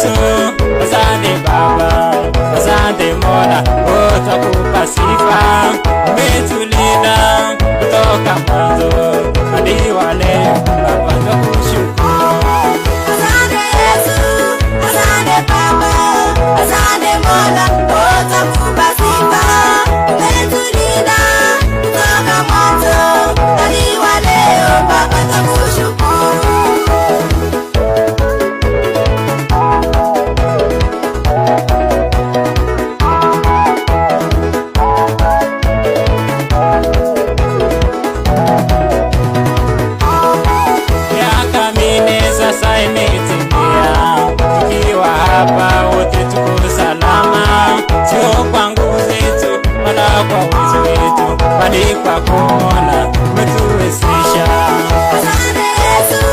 Yesu, asante Baba, asante Mola, twakupa sifa. Umetulinda kutoka mwanzo hadi wa leo, Baba twakushukuru. Asante Yesu, asante Baba, asante Mola, twakupa sifa. Umetulinda kutoka mwanzo hadi wa leo, Baba twakushukuru. Sasa imetimia, tukiwa hapa wote tuko salama, sio kwa nguvu zetu wala kwa uwezo wetu, bali kwako Mola umetuwezesha. Asante Yesu,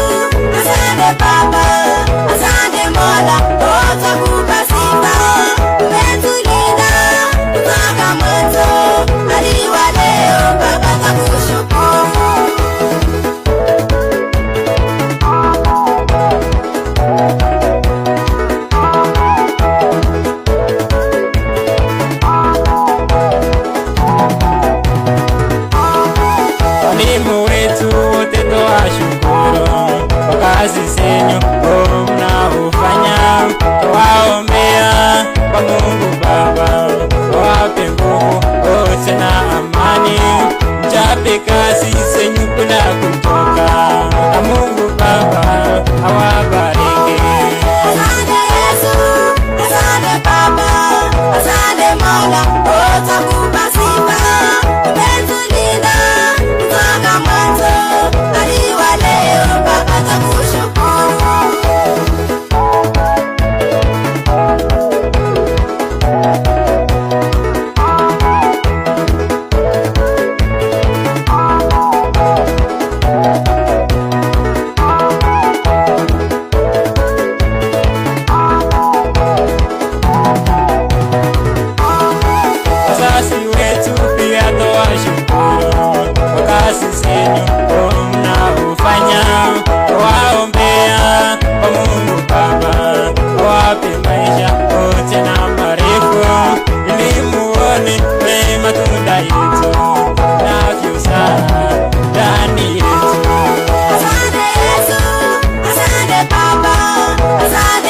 asante Baba, asante Mola, twakupa sifa. Umetulinda kutoka mwanzo hadi wa leo, Baba twakushukuru. Walimu wetu wote twawashukuru kwa kazi zenyu mnaofanya, twawaombea kwa Mungu Baba wawape nguvu wote na amani, mchape kazi zenyu bila kuchoka, na Mungu Baba awabariki. Asante Yesu, asante Baba, asante Mola, twakupa sifa. Umetulinda kutoka mwanzo hadi wa leo, Baba twakushukuru. Wazazi wetu pia twawashukuru kwa kazi zenyu mnaofanya, twawaombea kwa Mungu Baba awape maisha yote na marefu, ili muone matunda yetu navyozaa ndani yetu. Asante Yesu, asante Baba, asante